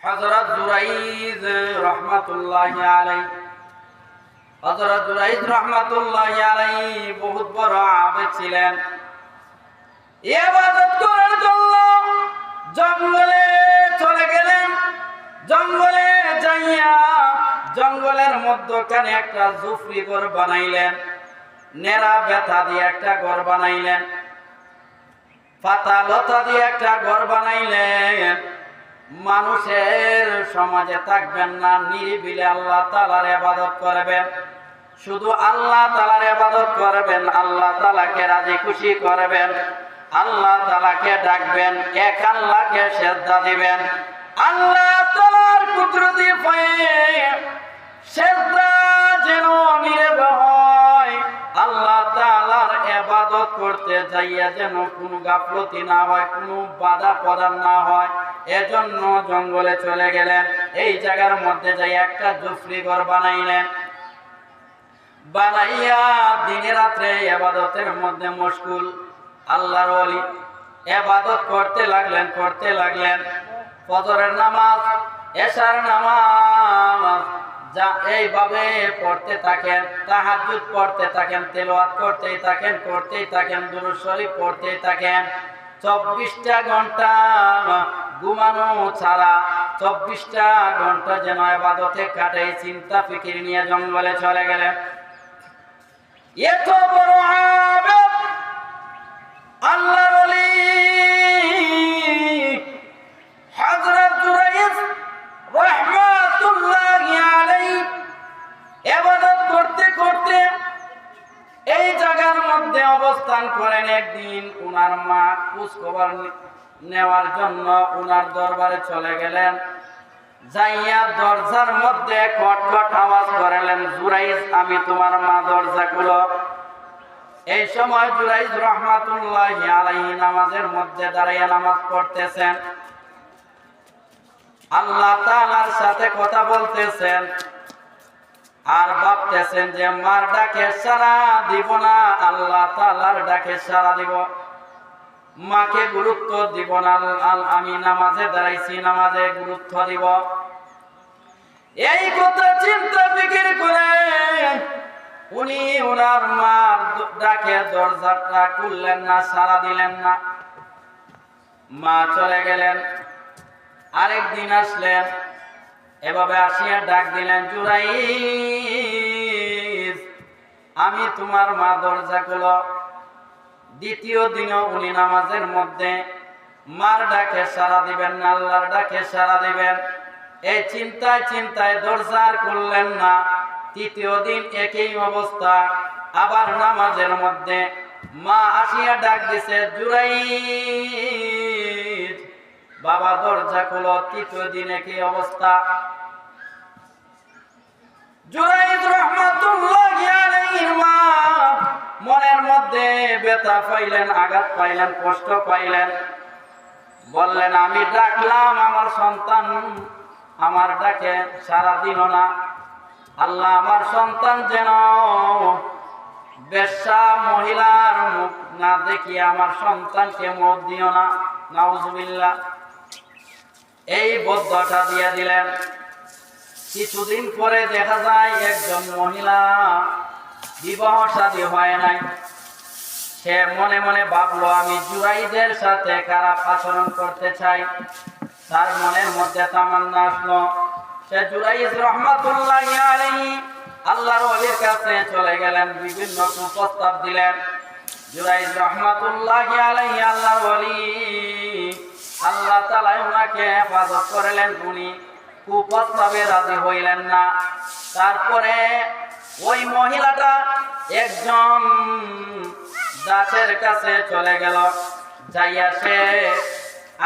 হযরত জুরাইজ রাহমাতুল্লাহি আলাইহি হযরত জুরাইজ রাহমাতুল্লাহি আলাইহি বহুত বড় আবেদ ছিলেন। ইবাদত করার জন্য জঙ্গলে চলে গেলেন। জঙ্গলে যাইয়া জঙ্গলের মধ্যখানে একটা ঝুপড়ি ঘর বানাইলেন। নেড়া বেথা দিয়ে একটা ঘর বানাইলেন, পাতা লতা দিয়ে একটা ঘর বানাইলেন। মানুষের সমাজে থাকবেন না, নিরিবিলি আল্লাহ তাআলার ইবাদত করবেন। শুধু আল্লাহ তাআলার ইবাদত করবেন, আল্লাহ তাআলাকে রাজি খুশি করবেন, আল্লাহ তাআলাকে ডাকবেন, এক আল্লাহকে সিজদা দিবেন। আল্লাহ তাআলার কুদরতি পায়ে সিজদা যেন নীরব হয়। আল্লাহ তাআলার ইবাদত করতে যাইয়া যেন কোনো গাফলতি না হয়, কোনো বাধা প্রদান না হয়, এজন্য জঙ্গলে চলে গেলেন। এই জায়গার মধ্যে যাই একটা ঝুপড়ি ঘর বানাইলেন। বানাইয়া দিনে রাত্রে ইবাদতের মধ্যে মশগুল। আল্লাহর ওলি ইবাদত করতে লাগলেন। ফজরের নামাজ, এশার নামাজ যা এইভাবে পড়তে থাকেন, তাহাজ্জুদ পড়তে থাকেন, তেলাওয়াত করতেই থাকেন, দুরূদ শরীফ পড়তেই থাকেন। 24টা ঘন্টা ঘুমানো ছাড়া 24টা ঘন্টা যেন ইবাদতে কাটে, চিন্তা ফিকির নিয়ে জঙ্গলে চলে গেলেন। এত বড় আবেদ আল্লাহর ওলি হযরত জুরাইজ রাহমাতুল্লাহি আলাইহি ইবাদত করতে এই জায়গার মধ্যে অবস্থান করেন। একদিন উনার মা খোঁজ খবর নেওয়ার জন্য উনার দরবারে চলে গেলেন। যাইয়া দরজার মধ্যে কটকট আওয়াজ করলেন, জুরাইজ আমি তোমার মা, দরজা খুলো। এই সময় জুরাইজ রাহমাতুল্লাহি আলাইহি নামাজের মধ্যে দাঁড়িয়ে নামাজ পড়তেছেন, আল্লাহ তাআলার সাথে কথা বলতেছেন আর ভাবতেছেন যে মার ডাকে সাড়া দিব না, আল্লাহ তাআলার ডাকে সাড়া দিব। মাকে গুরুত্ব দিব না, আমি নামাজে দাঁড়াইছি, নামাজে গুরুত্ব দিব। এই কথা চিন্তা ফিকির করে উনি ওনার মার ডাকে দরজাটা খুললেন না, সাড়া দিলেন না। মা চলে গেলেন। আরেকদিন আসলেন, এভাবে আসিয়া ডাক দিলেন, জুরাইজ আমি তোমার মা, দরজা খুলো। দ্বিতীয় দিনও উনি নামাজের মধ্যে মার ডাকে সাড়া দিবেন না, আল্লাহর ডাকে সাড়া দিবেন। এই চিন্তায় দরজা খুললেন না। তৃতীয় দিন একই অবস্থা, আবার নামাজের মধ্যে মা আসিয়া ডাক দিছে, জুরাইজ বাবা দরজা খুলো। তৃতীয় দিন একই অবস্থা। জুরাইজ রাহমাতুল্লাহি আলাইহির মা মনের মধ্যে ব্যথা পাইলেন, আঘাত পাইলেন, কষ্ট পাইলেন। বললেন, আমি ডাকলাম আমার সন্তান আমার ডাকে সাড়া দিল না। আল্লাহ আমার সন্তান যেন বেশ্যা মহিলার মুখ না দেখিয়ে আমার সন্তানকে মত দিও না, নাউজুবিল্লাহ। এই বদ্ধটা দিয়ে দিলেন। কিছুদিন পরে দেখা যায় একজন মহিলা, বিবাহ শাদী হয় নাই। সে মনে মনে ভাবলো আমি জুরাইজের সাথে খারাপ আচরণ করতে চাই। তার মনের মধ্যে তামান্না আসলো, সে জুরাইজ রাহমাতুল্লাহি আলাইহি আল্লাহর ওলির কাছে চলে গেলেন, বিভিন্ন কুপ্রস্তাব দিলেন। জুরাইজ রাহমাতুল্লাহি আলাইহি আল্লাহর ওলি, আল্লাহ তাআলা ওনাকে হেফাজত করলেন। উনি কুপ্রস্তাবে রাজি হইলেন না। তারপরে ওই মহিলাটা একজন দাসের কাছে চলে গেল। যাইয়া সে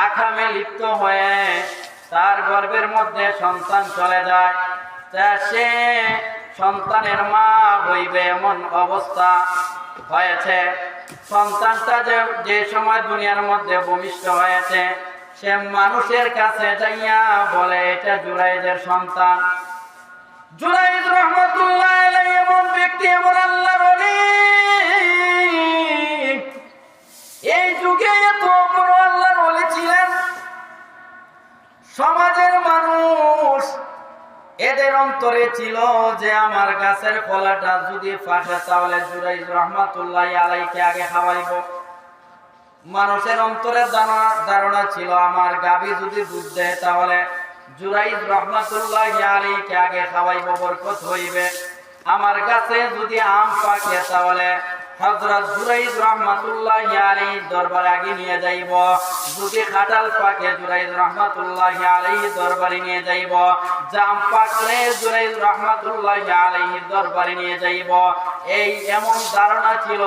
আকামে লিপ্ত হয়ে তার গর্ভের মধ্যে সন্তান চলে যায়। তা সে সন্তানের মা হইবে এমন অবস্থা হয়েছে। সন্তানটা যে সময় দুনিয়ার মধ্যে ভূমিষ্ঠ হয়েছে, সে মানুষের কাছে যাইয়া বলে এটা জুরাইজের সন্তান। জুরাইজ রাহমাতুল্লাহি আলাইহি এমন ব্যক্তি, এমন আল্লাহর ওলি, এই যুগে এত বড় আল্লাহর ওলি ছিলেন। সমাজের মানুষ এদের অন্তরে ছিল যে আমার গাছের কলাটা যদি ফাঁসে তাহলে জুরাইজ রহমাতুল্লাহি আলাইহিকে আগে খাওয়াইব। মানুষের অন্তরে ধারণা ছিল আমার গাভী যদি দুধ দেয় তাহলে জুরাইজ রহমাতুল্লাহি আলাইহিকে আগে খাওয়াইব, বরকত হইবে। আমার গাছে যদি আম পাকে তাহলে হযরত জুরাইজ রহমাতুল্লাহি আলাইহির দরবারে আগে নিয়ে যাইব। যদি কাঁঠাল পাকে জুরাইজ রহমাতুল্লাহি আলাইহির দরবারে নিয়ে যাইব। জাম পাকলে জুরাইজ রহমাতুল্লাহি আলাইহির দরবারে নিয়ে যাইব। এই এমন ধারণা ছিল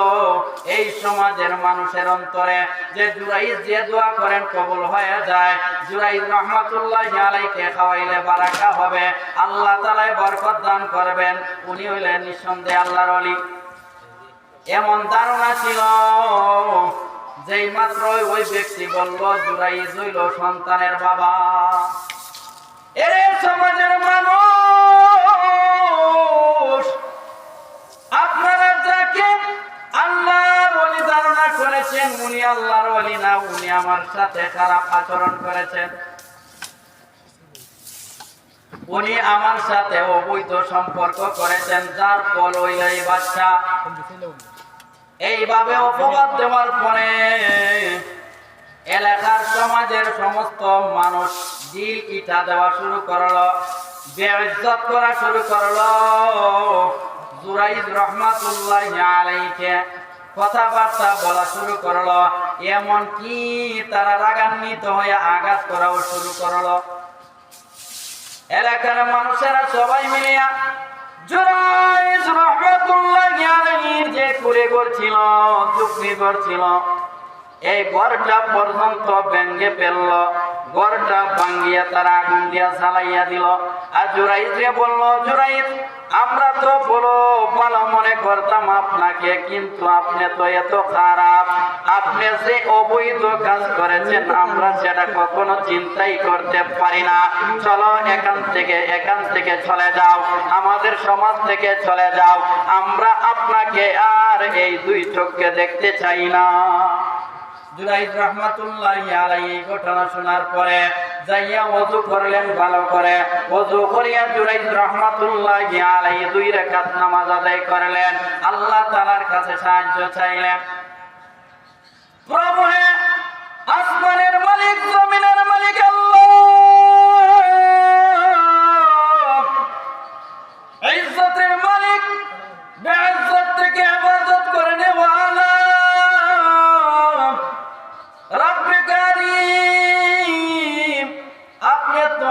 এই সমাজের মানুষের অন্তরে যে জুরাইজ যে দোয়া করেন কবুল হয়ে যায়। জুরাইজ রহমাতুল্লাহি আলাইহিকে খাওয়াইলে বারাকা হবে, আল্লাহ তাআলা বরকত দান করবেন। উনি হইলেন নিঃসন্দেহে আল্লাহর ওলি। এমন ধারণা ছিল যেই মাত্র ওই ব্যক্তি বলল জুরাইজ হইল সন্তানের বাবা। এর সমাজের মানুষ, আপনারা যাকে আল্লাহর ওলি ধারণা করেছেন উনি আল্লাহর ওলি না, উনি আমার সাথে খারাপ আচরণ করেছেন, উনি আমার সাথে অবৈধ সম্পর্ক করেছেন, যার ফল হইল এই বাচ্চা। এইভাবে অপবাদ দেওয়ার পরে এলাকার সমাজের সমস্ত মানুষ দিল ইটা দেওয়া শুরু করলো, বেইজ্জত করা শুরু করলো। জুরাইজ রহমাতুল্লাহি আলাইহিকে কথাবার্তা বলা শুরু করলো, এমন কি তারা রাগান্বিত হয়ে আঘাত করাও শুরু করলো। এলাকার মানুষেরা সবাই মিলিয়া জুরাইজ রহমাতুল্লাহি আলাইহির যে কুড়ে করছিল, চুক্তি করছিল, এই ঘরটা পর্যন্ত ভেঙে ফেলল। ঘরটা ভাঙ্গিয়া তারা আগুন দিয়া জ্বালাইয়া দিল। আর জুরাইজকে বলল, জুরাইজ আমরা তো বলো ভালো মনে করতাম আপনাকে, কিন্তু আপনি তো এত খারাপ, আপনি যে অবৈধ কাজ করেছেন আমরা সেটা কখনো চিন্তাই করতে পারি না। চলো এখান থেকে চলে যাও, আমাদের সমাজ থেকে চলে যাও, আমরা আপনাকে আর এই দুই চোখকে দেখতে চাই না। জুরাইজ রহমাতুল্লাহি আলাইহি এই ঘটনা শোনার পরে যাইয়া ওযু করলেন ভালো করে। ওযু করিয়া জুরাইজ রহমাতুল্লাহি আলাইহি 2 রাকাত নামাজ আদায় করলেন। আল্লাহ তাআলার কাছে সাহায্য চাইলেন। প্রভু হে, আসমানের মালিক, জমিনের মালিক আল্লাহ, ইজ্জতের মালিক, বেইজ্জত থেকে হেফাজত করে নেওয়ালা রব্বে কারীম, আপনি তো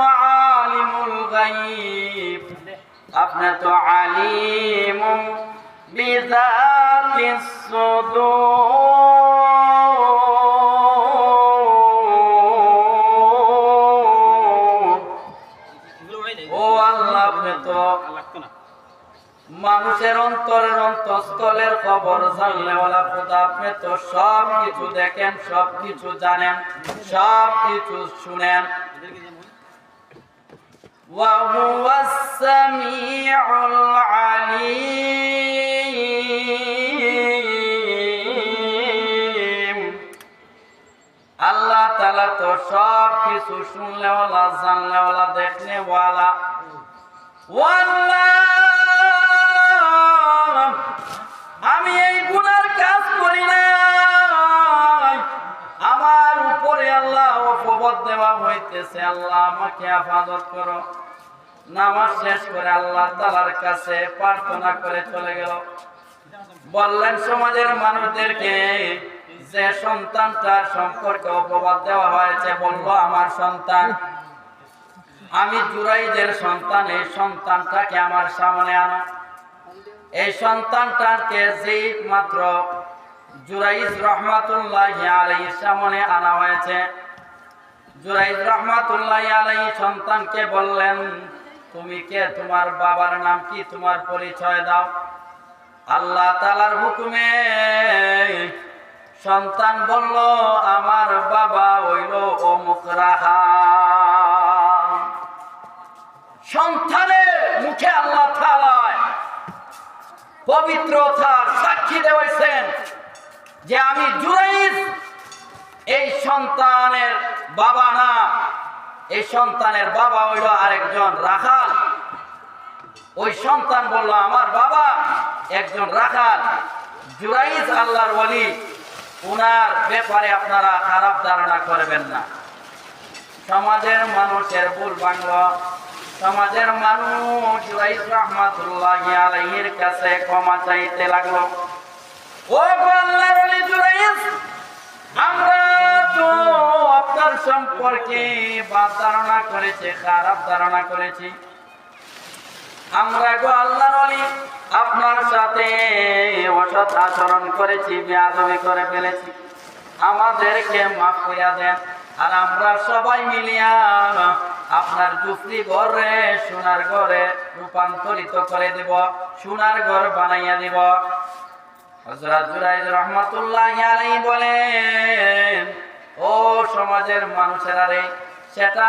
আলিমুল গায়ব, আপনি তো আলিমুম বিযাতিস সুদূর। ও আল্লাহ, আপনি তো মানুষের অন্তরের অন্তঃস্থলের খবর জানলেওয়ালা খোদা, আপনি তো সব কিছু দেখেন, সব কিছু জানেন, সব কিছু শুনেন। ওয়া হুয়াস সামিউল আলীম, আল্লাহ তাআলা তো সব কিছু শুনলেওয়ালা, জানলেওয়ালা, দেখনেওয়ালা। ওয়াল্লাহ, আমি এই গুনার কাজ করি নাই, আমার উপরে আল্লাহ অপবাদ দেওয়া হইতেছে, আল্লাহ আমাকে হেফাজত করো। নামাজ শেষ করে আল্লাহ তাআলার কাছে প্রার্থনা করে চলে গেল। বললেন সমাজের মানুষদেরকে যে সন্তানটার সম্পর্কে অপবাদ দেওয়া হয়েছে, বলল আমার সন্তান, আমি জুরাইজের সন্তান, এই সন্তানটাকে আমার সামনে আনো। এই সন্তানটাকে যেই মাত্র জুরাইজ রহমাতুল্লাহি আলাইহির সামনে আনা হয়েছে, জুরাইজ রহমাতুল্লাহি আলাইহি সন্তানকে বললেন, তুমি কে, তোমার বাবার নাম কি, তোমার পরিচয় দাও। আল্লাহ তাআলার হুকুমে সন্তান বলল, আমার বাবা হইল অমুক রাহা। সন্তানের মুখে আল্লাহ তাআলা পবিত্রতার সাক্ষী দেওয়াইছেন যে আমি জুরাইজ এই সন্তানের বাবা না, এই সন্তানের বাবা হইল আরেকজন রাখাল। ওই সন্তান বলল, আমার বাবা একজন রাখাল, জুরাইজ আল্লাহর ওলি, উনার ব্যাপারে আপনারা খারাপ ধারণা করবেন না। সমাজের মানুষের ভুল ভাঙল। সমাজের মানুষ জুরাইজ রাহমাতুল্লাহি আলাইহির কাছে ক্ষমা চাইতে লাগলো। ও আল্লাহর ওলি জুরাইজ, আমরা তো আপনার সম্পর্কে বাদ ধারণা করেছি, খারাপ ধারণা করেছি। আমরা গো আল্লাহর ওলি আপনার সাথে অসৎ আচরণ করেছি, বেয়াদবি করে ফেলেছি, আমাদেরকে মাফ করিয়া দেন। আর আমরা সবাই মিলিয়া আপনার জুফরি ঘরে সোনার ঘরে রূপান্তরিত করে দেব, সোনার ঘর বানাইয়া দিব। হযরত জুরাইজ রাহমাতুল্লাহি আলাইহি বলেন, ও সমাজের মানুষেরা রে, সেটা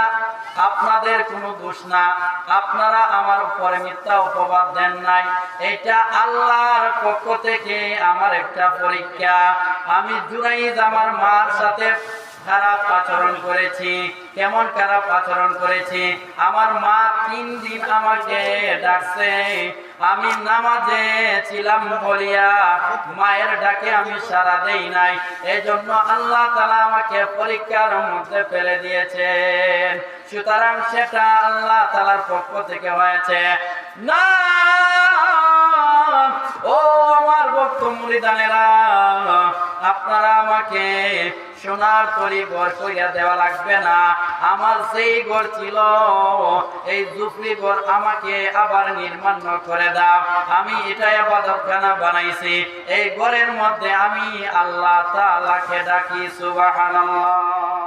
আপনাদের কোনো দোষ না, আপনারা আমার উপরে মিথ্যা অপবাদ দেন নাই, এটা আল্লাহর পক্ষ থেকে আমার একটা পরীক্ষা। আমি জুরাইজ আমার মার সাথে খারাপ আচরণ করেছি। কেমন খারাপ আচরণ করেছি? আমার মা 3 দিন আমাকে ডাকছে, আমি নামাজে ছিলাম বলিয়া মায়ের ডাকে আমি সাড়া দেই নাই, এই জন্য আল্লাহ তাআলা আমাকে পরীক্ষার মধ্যে ফেলে দিয়েছেন। সুতরাং সেটা আল্লাহ তাআলার পক্ষ থেকে হয়েছে না। ও আমার ভক্ত মুরিদানেরা, আপনারা আমাকে সোনার তৈরি ঘর করিয়া দেওয়া লাগবে না। আমার সেই ঘর ছিল, এই জুফরি ঘর আমাকে আবার নির্মাণ করে দাও। আমি এটা ইবাদতখানা বানাইছি, এই ঘরের মধ্যে আমি আল্লাহ তাআলাকে ডাকি। সুবহানাল্লাহ।